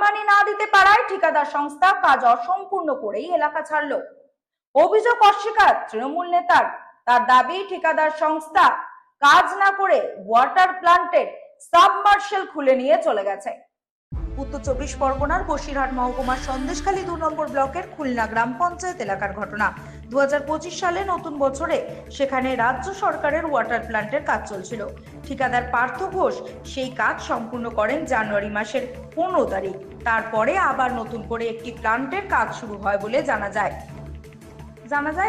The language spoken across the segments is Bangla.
কাটমানি না দিতে পারায় ঠিকাদার সংস্থা কাজ অসম্পূর্ণ করেই এলাকা ছাড়ল। অভিযোগ অস্বীকার তৃণমূল নেতার। তার দাবি, ঠিকাদার সংস্থা কাজ না করে ওয়াটার প্ল্যান্টের সাবমার্শাল খুলে নিয়ে চলে গেছে। উত্তর 24 পরগনার বসিরহাট মহকুমার সন্দেশখালী 2 নম্বর ব্লকের খুলনা গ্রাম পঞ্চায়েত এলাকার ঘটনা। 2025 সালে নতুন বছরে সেখানে রাজ্য সরকারের ওয়াটার প্ল্যান্টের কাজ চলছিল। ঠিকাদার পার্থ ঘোষ সেই কাজ সম্পূর্ণ করেন জানুয়ারি মাসের 15 তারিখ। তারপরে আবার নতুন করে একটি প্ল্যান্টের কাজ শুরু হয় বলে জানা যায়।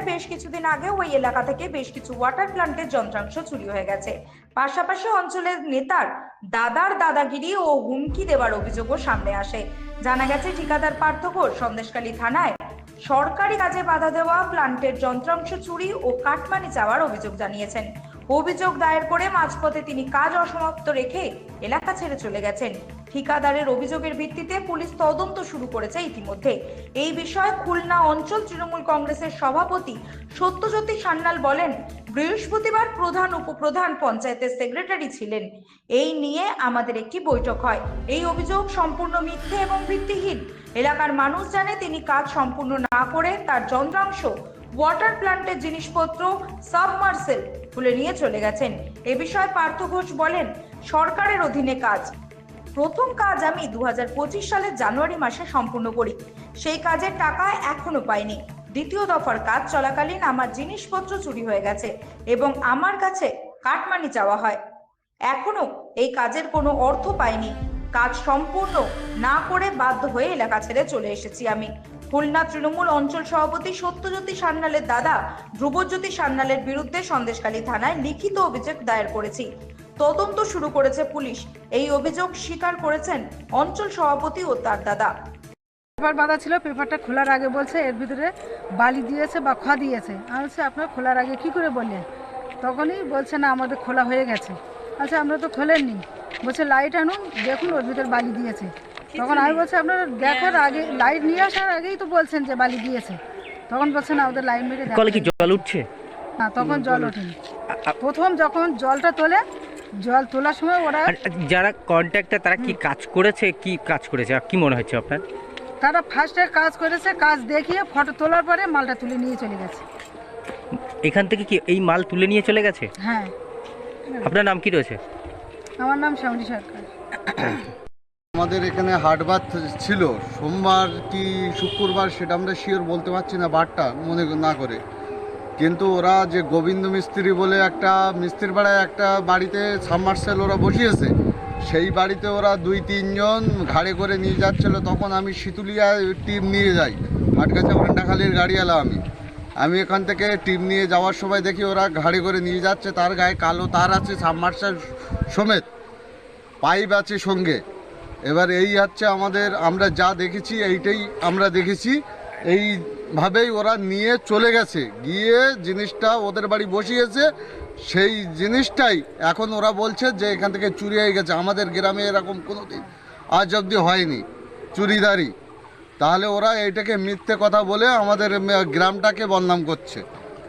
বেশ কিছুদিন আগে ওই এলাকা থেকে বেশ কিছু ওয়াটার প্ল্যান্টের যন্ত্রাংশ চুরি হয়ে গেছে। পাশাপাশি অঞ্চলের নেতার দাদাগিরি ও হুমকি দেওয়ার অভিযোগও সামনে আসে। জানা গেছে, ঠিকাদার পার্থ ঘোষ সন্দেশখালী থানায় সরকারি কাজে বাধা দেওয়া, প্ল্যান্টের যন্ত্রাংশ চুরি ও কাটমানি চাওয়ার অভিযোগ জানিয়েছেন। অভিযোগ দায়ের করে মাঝপথে তিনি কাজ অসমাপ্ত রেখে এলাকা ছেড়ে চলে গেছেন। ঠিকাদারের অভিযোগের ভিত্তিতে পুলিশ তদন্ত শুরু করেছে ইতিমধ্যে। এই বিষয়ে খুলনা অঞ্চল তৃণমূল কংগ্রেসের সভাপতি সত্যজ্যোতি সান্যাল বলেন, বৃহস্পতিবার প্রধান উপপ্রধান পঞ্চায়েতের সেক্রেটারি ছিলেন। এই নিয়ে আমাদের একটি বৈঠক হয়। এই অভিযোগ সম্পূর্ণ মিথ্যে এবং ভিত্তিহীন। এলাকার মানুষ জানে তিনি কাজ সম্পূর্ণ না করে তার যন্ত্রাংশ, ওয়াটার প্ল্যান্টের জিনিসপত্র সাবমার্সেল খুলে নিয়ে চলে গেছেন। এ বিষয়ে পার্থ ঘোষ বলেন, সরকারের অধীনে কাজ। প্রথম কাজ আমি 2025 সালের জানুয়ারি মাসে সম্পূর্ণ করি। সেই কাজের টাকা এখনো পাইনি। দ্বিতীয় দফার কাজ চলাকালীন আমার জিনিসপত্র চুরি হয়ে গেছে এবং আমার কাছে কাটমানি চাওয়া হয়। এখনো এই কাজের কোনো অর্থ পাইনি। কাজ সম্পূর্ণ না করে বাধ্য হয়ে এলাকা ছেড়ে চলে এসেছি আমি। খুলনা তৃণমূল অঞ্চল সভাপতি সত্যজ্যোতি সান্যালের দাদা ধ্রুবজ্যোতি সান্যালের বিরুদ্ধে সন্দেশখালী থানায় লিখিত অভিযোগ দায়ের করেছি। তদন্ত শুরু করেছে পুলিশ। এই অভিযোগ স্বীকার করেছেন অঞ্চল সভাপতি ও তার দাদা। পেপার বাঁধা ছিল, পেপারটা খোলার আগে বলছে এর ভিতরে বালি দিয়েছে বা খোয়া দিয়েছে। আমি বলছি আপনার খোলার আগে কি করে বললেন? তখনই বলছে না আমাদের খোলা হয়ে গেছে। আচ্ছা আমরা তো খোলেননি। বলছে লাইট আনুন, দেখুন ওর ভিতরে বালি দিয়েছে। তখন আমি বলছি আপনারা দেখার আগে, লাইট নিয়ে আসার আগেই তো বলছেন যে বালি দিয়েছে। তখন বলছে না ওদের লাইন মেরে কলে কি জল উঠছে না, তখন জল ওঠেনি। প্রথম যখন জলটা তোলে, জল তোলার সময় ওরা যারা কন্ট্রাক্টর তারা কি কাজ করেছে, কি মনে হচ্ছে আপনার? তারা ফার্স্টে কাজ করেছে, কাজ দেখিয়ে ফটো তোলার পরে মালটা তুলে নিয়ে চলে গেছে। এখান থেকে কি এই মাল তুলে নিয়ে চলে গেছে? হ্যাঁ। আপনার নাম কি রয়েছে? আমার নাম শ্যামলী সরকার। আমাদের এখানে হাটবার ছিল সোমবার কি শুক্রবার, সেটা আমরা শিওর বলতে পারছি না বারটা মনে না করে। কিন্তু ওরা যে গোবিন্দ মিস্ত্রি বলে একটা মিস্ত্রির পাড়ায় একটা বাড়িতে সাবমার্সেল ওরা বসিয়েছে, সেই বাড়িতে ওরা 2-3 জন ঘাড়ে করে নিয়ে যাচ্ছিল। তখন আমি শীতুলিয়া টিম নিয়ে যাই, হাটগাছা ভান্ডাখালির গাড়িওয়ালা আমি এখান থেকে টিম নিয়ে যাওয়ার সময় দেখি ওরা ঘাড়ে করে নিয়ে যাচ্ছে। তার গায়ে কালো তার আছে, সাবমার্সেল সমেত পাইপ আছে সঙ্গে। এবার এই হচ্ছে আমরা যা দেখেছি, এইটাই আমরা দেখেছি। এইভাবেই ওরা নিয়ে চলে গেছে, গিয়ে জিনিসটা ওদের বাড়ি বসিয়েছে। সেই জিনিসটাই এখন ওরা বলছে যে এখান থেকে চুরি হয়ে গেছে। আমাদের গ্রামে এরকম কোনো দিন আজ অবধি হয়নি চুরিদারি। তাহলে ওরা এইটাকে মিথ্যে কথা বলে আমাদের গ্রামটাকে বদনাম করছে।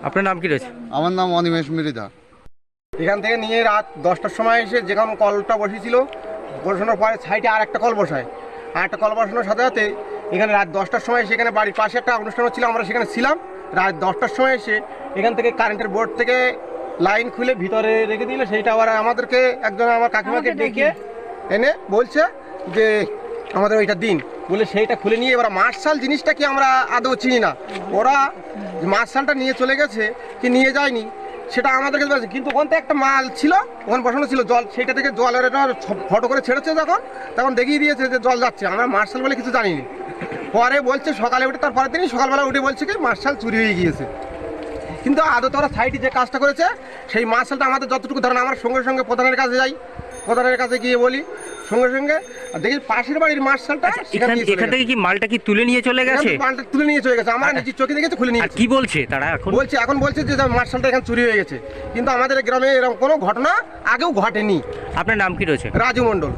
আপনার নাম কি রয়েছে? আমার নাম অনিমেষ মৃধা। এখান থেকে নিয়ে রাত 10টার সময় এসে যেখানে কলটা বসিয়েছিল, বসানোর পরে সাইডে আর একটা কল বসায়। আর একটা কল বসানোর সাথে সাথে এখানে রাত 10টার সময় সেখানে বাড়ির পাশে একটা অনুষ্ঠান ছিল, আমরা সেখানে ছিলাম। রাত 10টার সময় এসে এখান থেকে কারেন্টের বোর্ড থেকে লাইন খুলে ভিতরে রেখে দিল। সেইটা আবার আমাদেরকে একজন আমার কাকিমাকে ডেকে এনে বলছে যে আমাদের ওইটা দিন বলে সেইটা খুলে নিয়ে এবার মার্শাল জিনিসটা কি আমরা আদৌ চিনি না। ওরা মার্শালটা নিয়ে চলে গেছে কি নিয়ে যায়নি সেটা আমাদেরকে বলেছে। কিন্তু ওখান থেকে একটা মাল ছিল, ওখানে বসানো ছিল জল, সেইটা থেকে জলের এটা ফটো করে ছেড়েছে। তখন দেখিয়ে দিয়েছে যে জল যাচ্ছে। আমরা মার্শাল বলে কিছু জানিনি। পরে বলছে সকালে উঠে, তারপরে তিনি সকালবেলা উঠে বলছে কি মার্শাল চুরি হয়ে গিয়েছে। কিন্তু আদৌ ওরা সাইডে যে কাজটা করেছে সেই মার্শালটা আমাদের যতটুকু ধরেন, আমরা সঙ্গে সঙ্গে প্রধানের কাছে যাই, প্রধানের কাছে গিয়ে বলি সঙ্গে সঙ্গে দেখি পাশের বাড়ির মার্শালটা এখান থেকে কি মালটা কি তুলে নিয়ে চলে গেছে? মালটা তুলে নিয়ে চলে গেছে, আমরা নিজের চোখে দেখেছি, খুলে নিয়ে। কি বলছে তারা এখন বলছে যে মার্শালটা এখানে চুরি হয়ে গেছে। কিন্তু আমাদের গ্রামে এরকম কোনো ঘটনা আগেও ঘটেনি। আপনার নাম কি রয়েছে? রাজু মণ্ডল।